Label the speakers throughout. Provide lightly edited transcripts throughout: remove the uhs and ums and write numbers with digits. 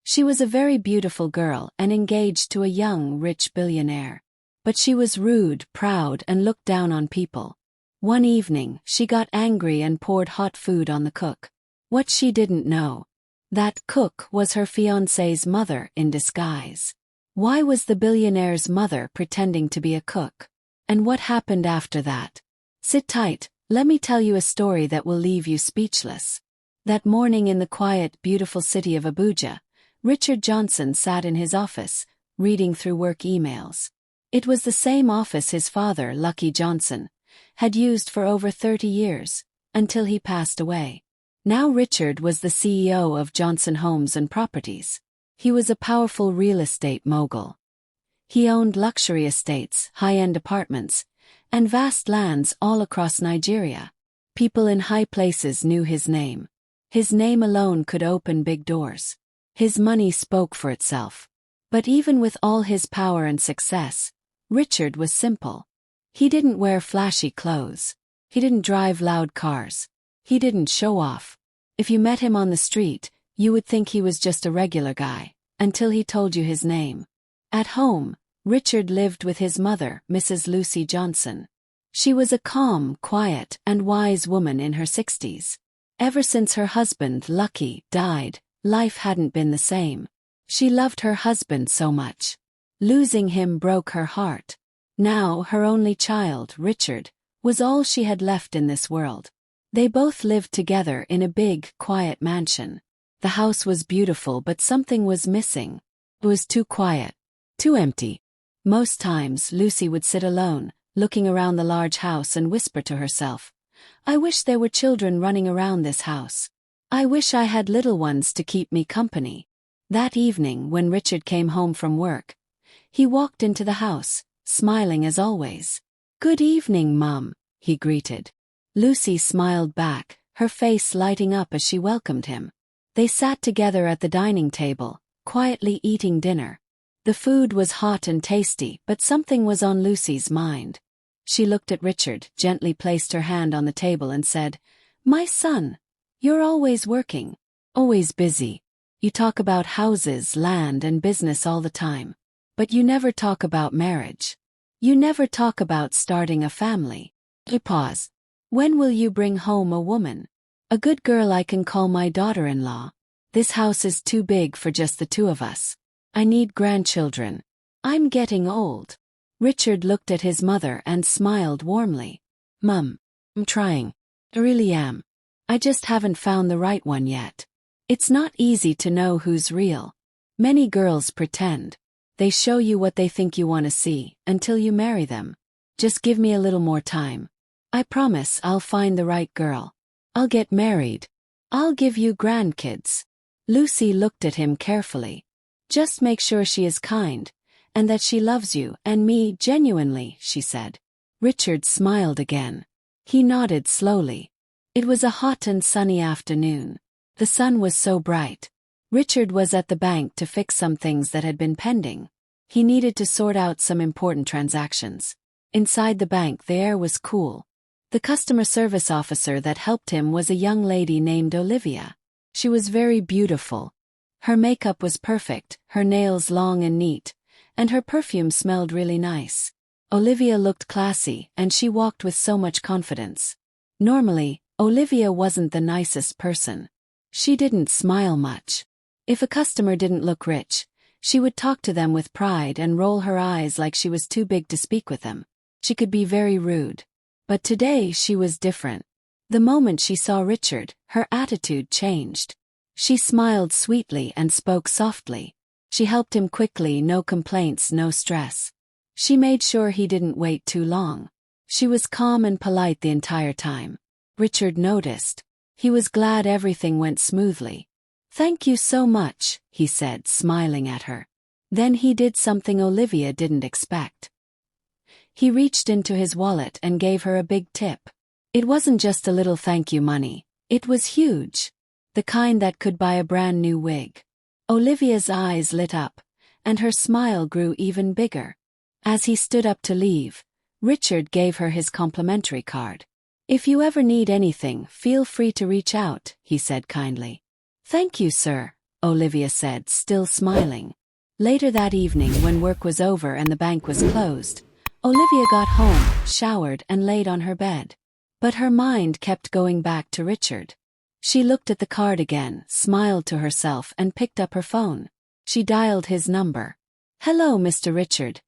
Speaker 1: She was a very beautiful girl and engaged to a young, rich billionaire. But she was rude, proud, and looked down on people. One evening, she got angry and poured hot food on the cook. What she didn't know, that cook was her fiancé's mother in disguise. Why was the billionaire's mother pretending to be a cook? And what happened after that? Sit tight, let me tell you a story that will leave you speechless. That morning in the quiet, beautiful city of Abuja, Richard Johnson sat in his office, reading through work emails. It was the same office his father, Lucky Johnson, had used for over 30 years, until he passed away. Now Richard was the CEO of Johnson Homes and Properties. He was a powerful real estate mogul. He owned luxury estates, high-end apartments, and vast lands all across Nigeria. People in high places knew his name. His name alone could open big doors. His money spoke for itself. But even with all his power and success, Richard was simple. He didn't wear flashy clothes. He didn't drive loud cars. He didn't show off. If you met him on the street, you would think he was just a regular guy, until he told you his name. At home, Richard lived with his mother, Mrs. Lucy Johnson. She was a calm, quiet, and wise woman in her 60s. Ever since her husband, Lucky, died, life hadn't been the same. She loved her husband so much. Losing him broke her heart. Now, her only child, Richard, was all she had left in this world. They both lived together in a big, quiet mansion. The house was beautiful, but something was missing. It was too quiet, too empty. Most times, Lucy would sit alone, looking around the large house and whisper to herself, "I wish there were children running around this house. I wish I had little ones to keep me company." That evening, when Richard came home from work, he walked into the house, smiling as always. "Good evening, Mum," he greeted. Lucy smiled back, her face lighting up as she welcomed him. They sat together at the dining table, quietly eating dinner. The food was hot and tasty, but something was on Lucy's mind. She looked at Richard, gently placed her hand on the table and said, "My son, you're always working, always busy. You talk about houses, land, and business all the time. But you never talk about marriage. You never talk about starting a family." He paused. "When will you bring home a woman? A good girl I can call my daughter-in-law. This house is too big for just the two of us. I need grandchildren. I'm getting old." Richard looked at his mother and smiled warmly. "Mum, I'm trying. I really am. I just haven't found the right one yet. It's not easy to know who's real. Many girls pretend. They show you what they think you want to see, until you marry them. Just give me a little more time. I promise I'll find the right girl. I'll get married. I'll give you grandkids." Lucy looked at him carefully. "Just make sure she is kind, and that she loves you and me genuinely," she said. Richard smiled again. He nodded slowly. It was a hot and sunny afternoon. The sun was so bright. Richard was at the bank to fix some things that had been pending. He needed to sort out some important transactions. Inside the bank, the air was cool. The customer service officer that helped him was a young lady named Olivia. She was very beautiful. Her makeup was perfect, her nails long and neat, and her perfume smelled really nice. Olivia looked classy, and she walked with so much confidence. Normally, Olivia wasn't the nicest person. She didn't smile much. If a customer didn't look rich, she would talk to them with pride and roll her eyes like she was too big to speak with them. She could be very rude. But today she was different. The moment she saw Richard, her attitude changed. She smiled sweetly and spoke softly. She helped him quickly, no complaints, no stress. She made sure he didn't wait too long. She was calm and polite the entire time. Richard noticed. He was glad everything went smoothly. "Thank you so much," he said, smiling at her. Then he did something Olivia didn't expect. He reached into his wallet and gave her a big tip. It wasn't just a little thank you money. It was huge. The kind that could buy a brand new wig. Olivia's eyes lit up, and her smile grew even bigger. As he stood up to leave, Richard gave her his complimentary card. "If you ever need anything, feel free to reach out," he said kindly. "Thank you, sir. Olivia said, still smiling. Later that evening, when work was over and the bank was closed, Olivia got home, showered and laid on her bed. But her mind kept going back to Richard. She looked at the card again, smiled to herself and picked up her phone. She dialed his number. "Hello, Mr. Richard.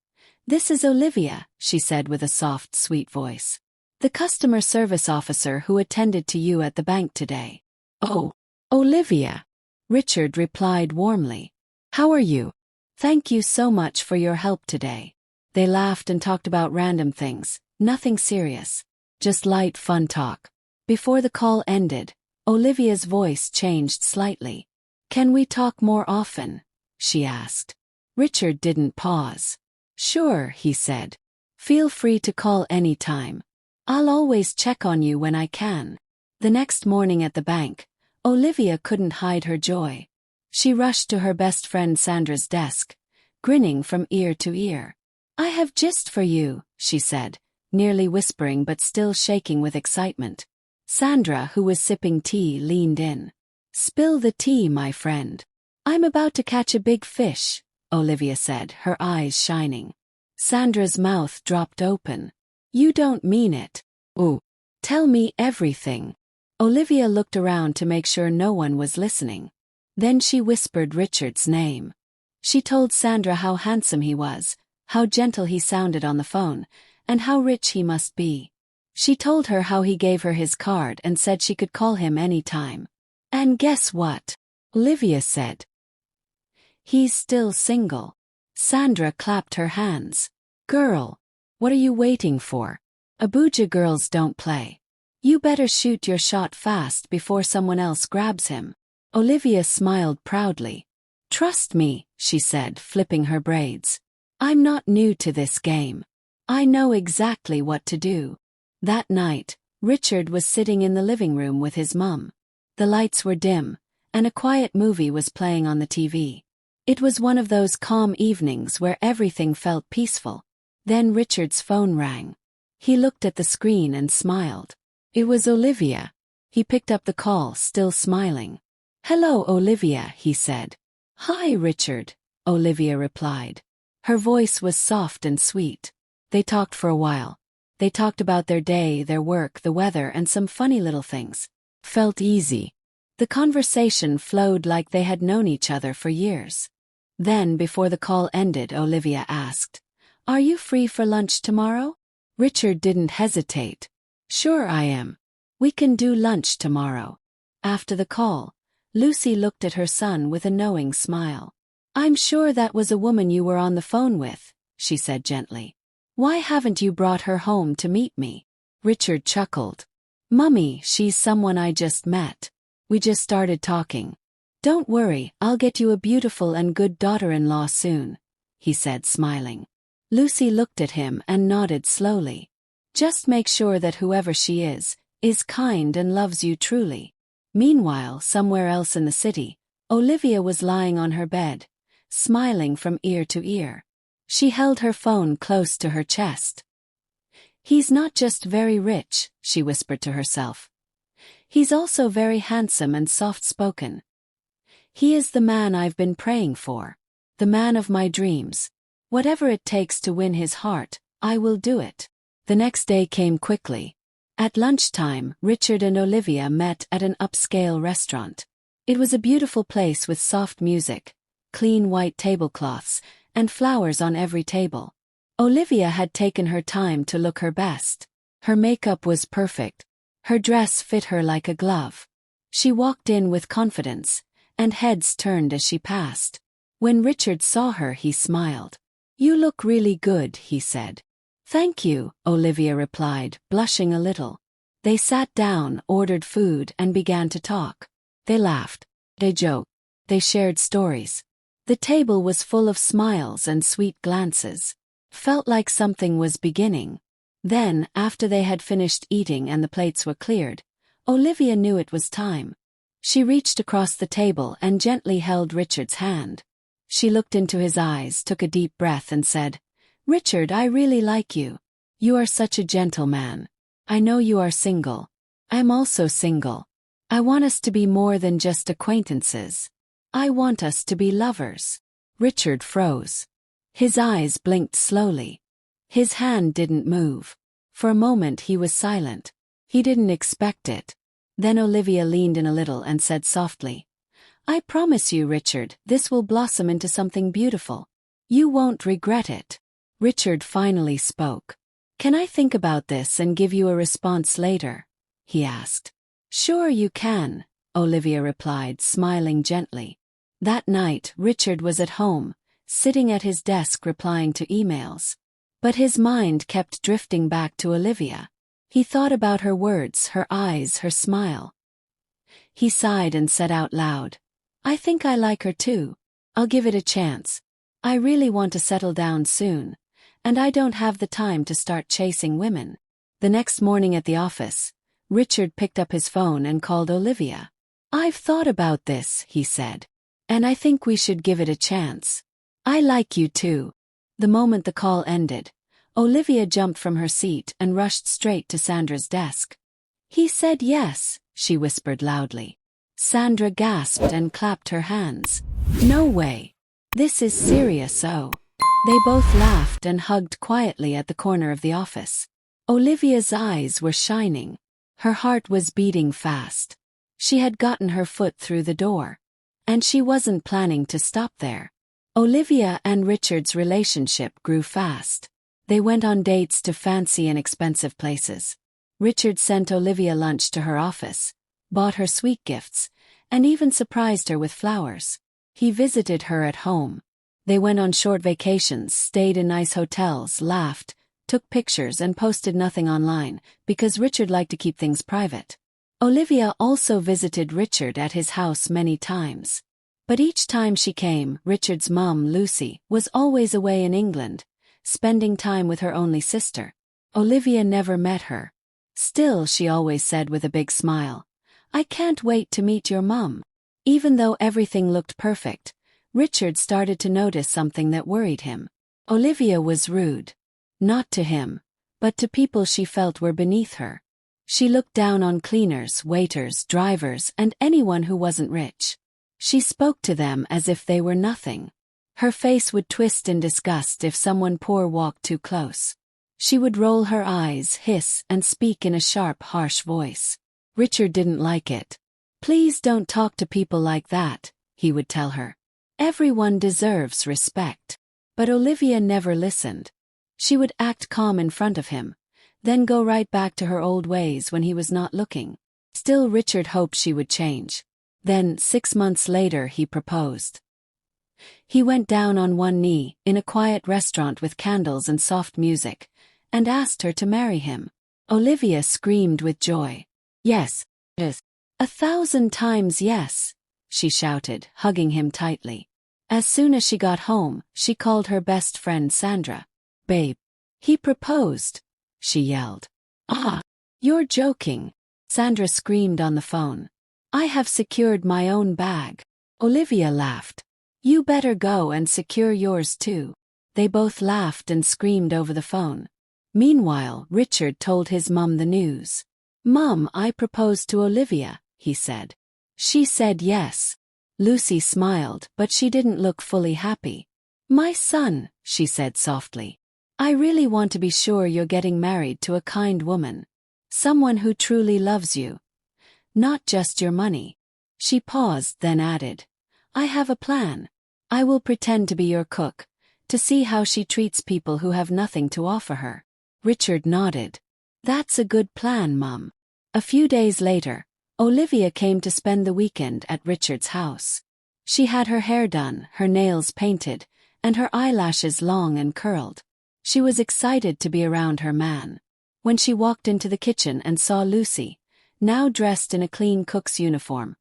Speaker 1: This is Olivia," she said with a soft, sweet voice. "The customer service officer who attended to you at the bank today." "Oh, Olivia," Richard replied warmly. "How are you? Thank you so much for your help today." They laughed and talked about random things, nothing serious, just light, fun talk. Before the call ended, Olivia's voice changed slightly. "Can we talk more often?" she asked. Richard didn't pause. "Sure," he said. "Feel free to call any time. I'll always check on you when I can." The next morning at the bank, Olivia couldn't hide her joy. She rushed to her best friend Sandra's desk, grinning from ear to ear. "I have gist for you," she said, nearly whispering but still shaking with excitement. Sandra, who was sipping tea, leaned in. "Spill the tea, my friend." "I'm about to catch a big fish," Olivia said, her eyes shining. Sandra's mouth dropped open. "You don't mean it." "Ooh. Tell me everything." Olivia looked around to make sure no one was listening. Then she whispered Richard's name. She told Sandra how handsome he was, how gentle he sounded on the phone, and how rich he must be. She told her how he gave her his card and said she could call him any time. "And guess what?" Olivia said. "He's still single." Sandra clapped her hands. "Girl, what are you waiting for? Abuja girls don't play. You better shoot your shot fast before someone else grabs him." Olivia smiled proudly. "Trust me," she said, flipping her braids. "I'm not new to this game. I know exactly what to do." That night, Richard was sitting in the living room with his mum. The lights were dim, and a quiet movie was playing on the TV. It was one of those calm evenings where everything felt peaceful. Then Richard's phone rang. He looked at the screen and smiled. It was Olivia. He picked up the call, still smiling. "Hello, Olivia," he said. "Hi, Richard," Olivia replied. Her voice was soft and sweet. They talked for a while. They talked about their day, their work, the weather, and some funny little things. Felt easy. The conversation flowed like they had known each other for years. Then, before the call ended, Olivia asked, "Are you free for lunch tomorrow?" Richard didn't hesitate. "Sure I am. We can do lunch tomorrow." After the call, Lucy looked at her son with a knowing smile. "I'm sure that was a woman you were on the phone with," she said gently. "Why haven't you brought her home to meet me?" Richard chuckled. "Mummy, she's someone I just met. We just started talking." "Don't worry, I'll get you a beautiful and good daughter-in-law soon," he said, smiling. Lucy looked at him and nodded slowly. "Just make sure that whoever she is kind and loves you truly." Meanwhile, somewhere else in the city, Olivia was lying on her bed, smiling from ear to ear. She held her phone close to her chest. "He's not just very rich," she whispered to herself. "He's also very handsome and soft-spoken. He is the man I've been praying for, the man of my dreams. Whatever it takes to win his heart, I will do it." The next day came quickly. At lunchtime, Richard and Olivia met at an upscale restaurant. It was a beautiful place with soft music, clean white tablecloths, and flowers on every table. Olivia had taken her time to look her best. Her makeup was perfect. Her dress fit her like a glove. She walked in with confidence, and heads turned as she passed. When Richard saw her, he smiled. "You look really good," he said. "Thank you," Olivia replied, blushing a little. They sat down, ordered food, and began to talk. They laughed. They joked. They shared stories. The table was full of smiles and sweet glances. Felt like something was beginning. Then, after they had finished eating and the plates were cleared, Olivia knew it was time. She reached across the table and gently held Richard's hand. She looked into his eyes, took a deep breath and said, "Richard, I really like you. You are such a gentleman. I know you are single. I'm also single. I want us to be more than just acquaintances." I want us to be lovers. Richard froze. His eyes blinked slowly. His hand didn't move. For a moment he was silent. He didn't expect it. Then Olivia leaned in a little and said softly, I promise you, Richard, this will blossom into something beautiful. You won't regret it. Richard finally spoke. Can I think about this and give you a response later? He asked. Sure you can, Olivia replied, smiling gently. That night, Richard was at home, sitting at his desk replying to emails. But his mind kept drifting back to Olivia. He thought about her words, her eyes, her smile. He sighed and said out loud, I think I like her too. I'll give it a chance. I really want to settle down soon, and I don't have the time to start chasing women. The next morning at the office, Richard picked up his phone and called Olivia. I've thought about this, he said, and I think we should give it a chance. I like you too. The moment the call ended, Olivia jumped from her seat and rushed straight to Sandra's desk. He said yes, she whispered loudly. Sandra gasped and clapped her hands. No way. This is serious. Oh. They both laughed and hugged quietly at the corner of the office. Olivia's eyes were shining. Her heart was beating fast. She had gotten her foot through the door. And she wasn't planning to stop there. Olivia and Richard's relationship grew fast. They went on dates to fancy and expensive places. Richard sent Olivia lunch to her office, bought her sweet gifts, and even surprised her with flowers. He visited her at home. They went on short vacations, stayed in nice hotels, laughed, took pictures and posted nothing online, because Richard liked to keep things private. Olivia also visited Richard at his house many times. But each time she came, Richard's mum, Lucy, was always away in England, spending time with her only sister. Olivia never met her. Still, she always said with a big smile, I can't wait to meet your mum. Even though everything looked perfect, Richard started to notice something that worried him. Olivia was rude. Not to him, but to people she felt were beneath her. She looked down on cleaners, waiters, drivers, and anyone who wasn't rich. She spoke to them as if they were nothing. Her face would twist in disgust if someone poor walked too close. She would roll her eyes, hiss, and speak in a sharp, harsh voice. Richard didn't like it. Please don't talk to people like that, he would tell her. Everyone deserves respect. But Olivia never listened. She would act calm in front of him, then go right back to her old ways when he was not looking. Still, Richard hoped she would change. Then, 6 months later, he proposed. He went down on one knee, in a quiet restaurant with candles and soft music, and asked her to marry him. Olivia screamed with joy. Yes, yes. 1,000 times yes, she shouted, hugging him tightly. As soon as she got home, she called her best friend Sandra. Babe. He proposed, she yelled. Ah, you're joking, Sandra screamed on the phone. I have secured my own bag. Olivia laughed. You better go and secure yours too. They both laughed and screamed over the phone. Meanwhile, Richard told his mum the news. Mum, I proposed to Olivia, he said. She said yes. Lucy smiled, but she didn't look fully happy. My son, she said softly. I really want to be sure you're getting married to a kind woman. Someone who truly loves you. Not just your money. She paused, then added, I have a plan. I will pretend to be your cook, to see how she treats people who have nothing to offer her. Richard nodded. That's a good plan, Mum. A few days later, Olivia came to spend the weekend at Richard's house. She had her hair done, her nails painted, and her eyelashes long and curled. She was excited to be around her man. When she walked into the kitchen and saw Lucy, now dressed in a clean cook's uniform,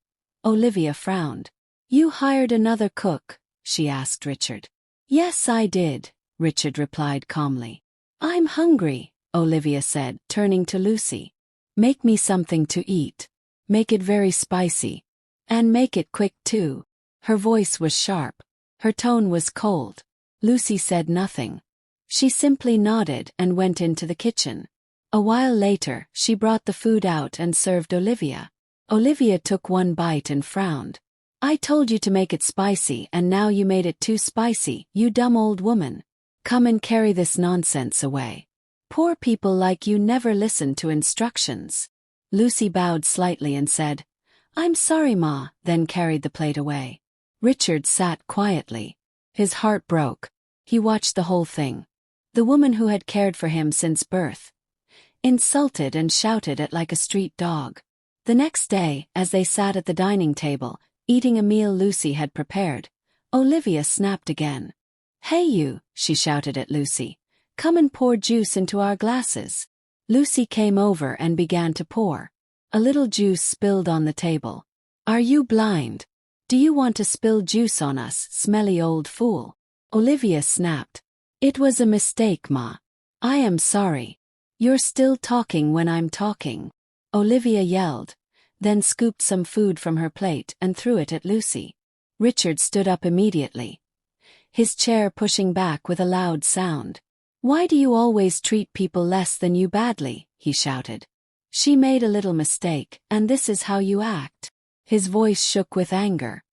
Speaker 1: Olivia frowned. You hired another cook? She asked Richard. Yes, I did, Richard replied calmly. I'm hungry, Olivia said, turning to Lucy. Make me something to eat. Make it very spicy. And make it quick too. Her voice was sharp. Her tone was cold. Lucy said nothing. She simply nodded and went into the kitchen. A while later, she brought the food out and served Olivia. Olivia took one bite and frowned. I told you to make it spicy and now you made it too spicy, you dumb old woman. Come and carry this nonsense away. Poor people like you never listen to instructions. Lucy bowed slightly and said, I'm sorry, Ma, then carried the plate away. Richard sat quietly. His heart broke. He watched the whole thing. The woman who had cared for him since birth, insulted and shouted at like a street dog. The next day, as they sat at the dining table, eating a meal Lucy had prepared, Olivia snapped again. Hey you, she shouted at Lucy. Come and pour juice into our glasses. Lucy came over and began to pour. A little juice spilled on the table. Are you blind? Do you want to spill juice on us, smelly old fool? Olivia snapped. It was a mistake, Ma. I am sorry. You're still talking when I'm talking. Olivia yelled, then scooped some food from her plate and threw it at Lucy. Richard stood up immediately, his chair pushing back with a loud sound. Why do you always treat people less than you badly? He shouted. She made a little mistake, and this is how you act. His voice shook with anger.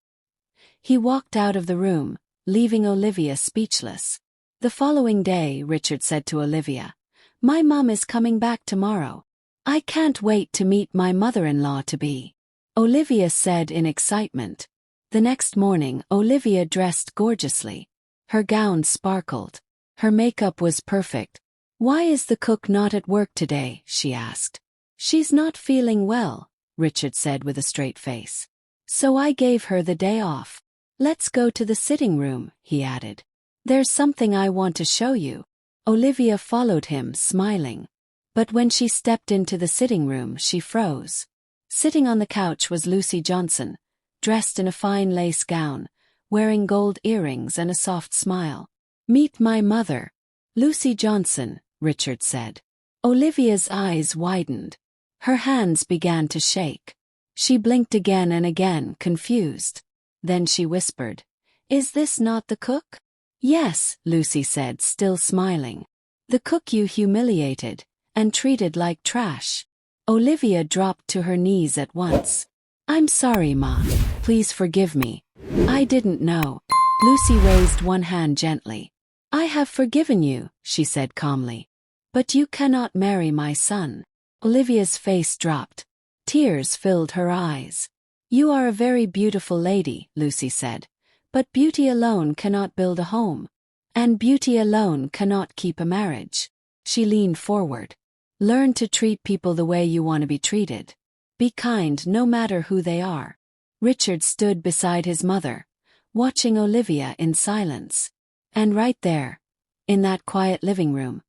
Speaker 1: He walked out of the room, leaving Olivia speechless. The following day, Richard said to Olivia, My mum is coming back tomorrow. I can't wait to meet my mother-in-law-to-be. Olivia said in excitement. The next morning, Olivia dressed gorgeously. Her gown sparkled. Her makeup was perfect. Why is the cook not at work today? She asked. She's not feeling well, Richard said with a straight face. So I gave her the day off. Let's go to the sitting room, he added. There's something I want to show you. Olivia followed him, smiling. But when she stepped into the sitting room, she froze. Sitting on the couch was Lucy Johnson, dressed in a fine lace gown, wearing gold earrings and a soft smile. Meet my mother. Lucy Johnson, Richard said. Olivia's eyes widened. Her hands began to shake. She blinked again and again, confused. Then she whispered, Is this not the cook? Yes, Lucy said, still smiling. The cook you humiliated and treated like trash. Olivia dropped to her knees at once. I'm sorry, Ma. Please forgive me. I didn't know. Lucy raised one hand gently. I have forgiven you, she said calmly. But you cannot marry my son. Olivia's face dropped. Tears filled her eyes. You are a very beautiful lady, Lucy said. But beauty alone cannot build a home. And beauty alone cannot keep a marriage. She leaned forward. Learn to treat people the way you want to be treated. Be kind no matter who they are. Richard stood beside his mother, watching Olivia in silence. And right there, in that quiet living room,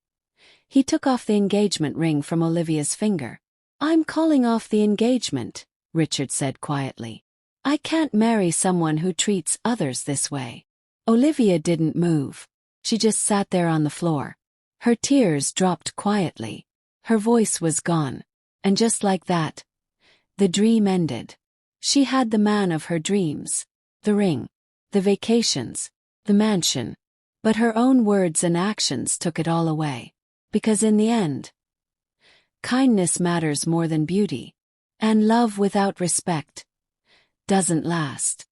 Speaker 1: he took off the engagement ring from Olivia's finger. I'm calling off the engagement, Richard said quietly. I can't marry someone who treats others this way. Olivia didn't move. She just sat there on the floor. Her tears dropped quietly. Her voice was gone. And just like that, the dream ended. She had the man of her dreams, the ring, the vacations, the mansion. But her own words and actions took it all away. Because in the end, kindness matters more than beauty. And love without respect doesn't last.